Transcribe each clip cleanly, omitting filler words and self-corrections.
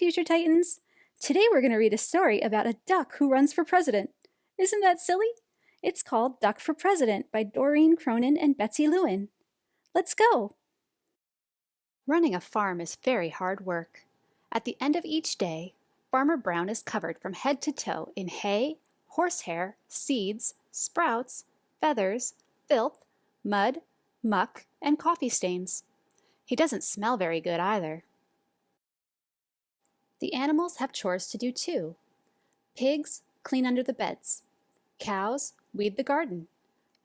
Future Titans! Today we're going to read a story about a duck who runs for president. Isn't that silly? It's called Duck for President by Doreen, Cronin, and Betsy Lewin. Let's go! Running a farm is very hard work. At the end of each day, Farmer Brown is covered from head to toe in hay, horsehair, seeds, sprouts, feathers, filth, mud, muck, and coffee stains. He doesn't smell very good either. The animals have chores to do too. Pigs clean under the beds. Cows weed the garden.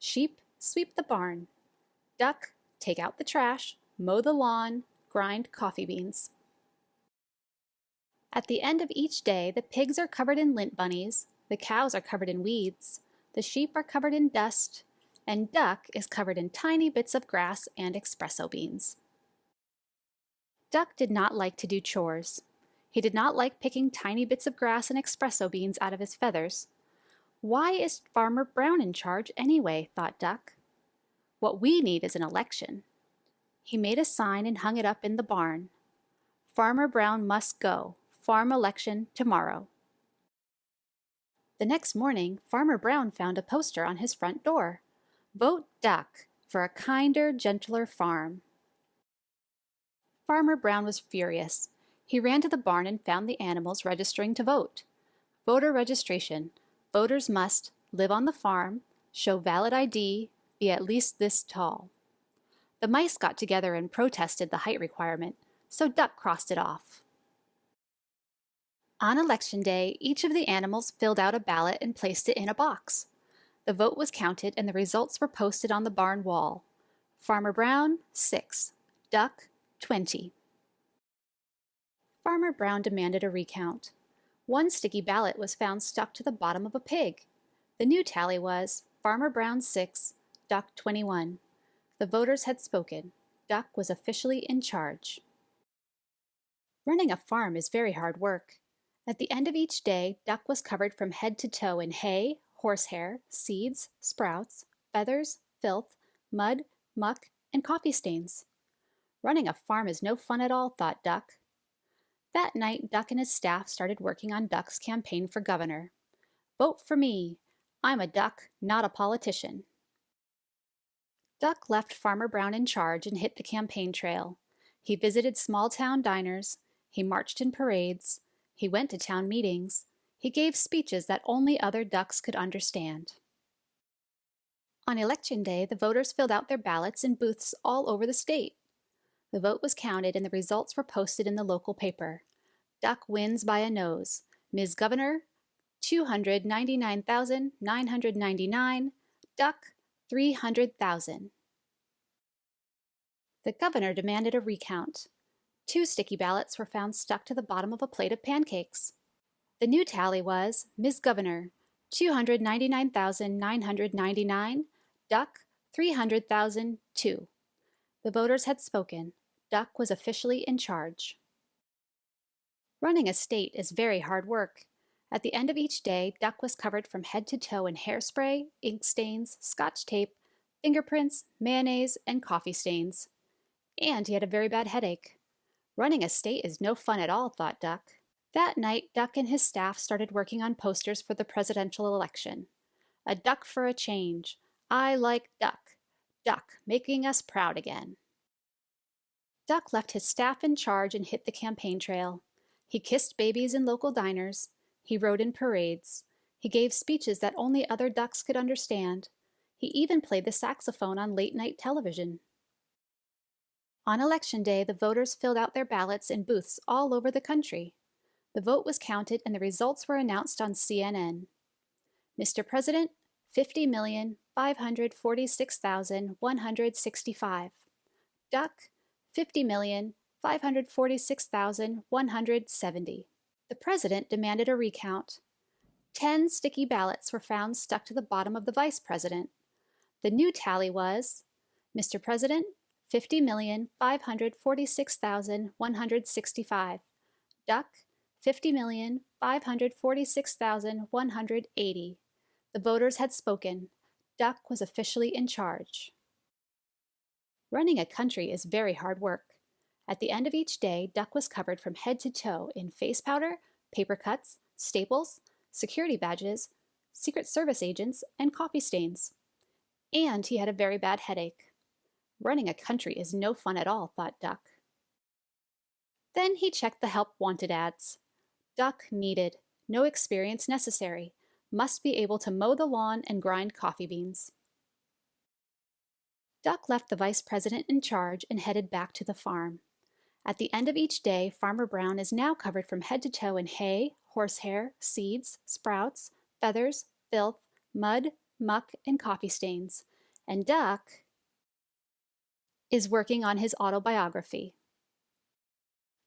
Sheep sweep the barn. Duck take out the trash, mow the lawn, grind coffee beans. At the end of each day, the pigs are covered in lint bunnies, the cows are covered in weeds, the sheep are covered in dust, and Duck is covered in tiny bits of grass and espresso beans. Duck did not like to do chores. He did not like picking tiny bits of grass and espresso beans out of his feathers. Why is Farmer Brown in charge anyway, thought Duck. What we need is an election. He made a sign and hung it up in the barn. Farmer Brown must go. Farm election tomorrow. The next morning, Farmer Brown found a poster on his front door. Vote Duck for a kinder, gentler farm. Farmer Brown was furious. He ran to the barn and found the animals registering to vote. Voter registration. Voters must live on the farm, show valid ID, be at least this tall. The mice got together and protested the height requirement, so Duck crossed it off. On election day, each of the animals filled out a ballot and placed it in a box. The vote was counted and the results were posted on the barn wall. Farmer Brown, 6. Duck, 20. Farmer Brown demanded a recount. One sticky ballot was found stuck to the bottom of a pig. The new tally was Farmer Brown 6, Duck 21. The voters had spoken. Duck was officially in charge. Running a farm is very hard work. At the end of each day, Duck was covered from head to toe in hay, horsehair, seeds, sprouts, feathers, filth, mud, muck, and coffee stains. Running a farm is no fun at all, thought Duck. That night, Duck and his staff started working on Duck's campaign for governor. Vote for me. I'm a duck, not a politician. Duck left Farmer Brown in charge and hit the campaign trail. He visited small-town diners. He marched in parades. He went to town meetings. He gave speeches that only other ducks could understand. On election day, the voters filled out their ballots in booths all over the state. The vote was counted and the results were posted in the local paper. Duck wins by a nose. Ms. Governor, 299,999. Duck, 300,000. The governor demanded a recount. 2 sticky ballots were found stuck to the bottom of a plate of pancakes. The new tally was Ms. Governor, 299,999. Duck, 300,002. The voters had spoken. Duck was officially in charge. Running a state is very hard work. At the end of each day, Duck was covered from head to toe in hairspray, ink stains, scotch tape, fingerprints, mayonnaise, and coffee stains. And he had a very bad headache. Running a state is no fun at all, thought Duck. That night, Duck and his staff started working on posters for the presidential election. A duck for a change. I like Duck. Duck, making us proud again. Duck left his staff in charge and hit the campaign trail. He kissed babies in local diners. He rode in parades. He gave speeches that only other ducks could understand. He even played the saxophone on late-night television. On election day, the voters filled out their ballots in booths all over the country. The vote was counted and the results were announced on CNN. Mr. President, 50,546,165. Duck, 50,546,170. The president demanded a recount. 10 sticky ballots were found stuck to the bottom of the vice president. The new tally was Mr. President, 50,546,165. Duck, 50,546,180. The voters had spoken. Duck was officially in charge. Running a country is very hard work. At the end of each day, Duck was covered from head to toe in face powder, paper cuts, staples, security badges, Secret Service agents, and coffee stains. And he had a very bad headache. Running a country is no fun at all, thought Duck. Then he checked the help wanted ads. Duck needed, no experience necessary, must be able to mow the lawn and grind coffee beans. Duck left the vice president in charge and headed back to the farm. At the end of each day, Farmer Brown is now covered from head to toe in hay, horsehair, seeds, sprouts, feathers, filth, mud, muck, and coffee stains. And Duck is working on his autobiography.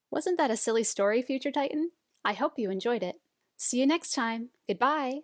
Wasn't that a silly story, Future Titan? I hope you enjoyed it. See you next time. Goodbye.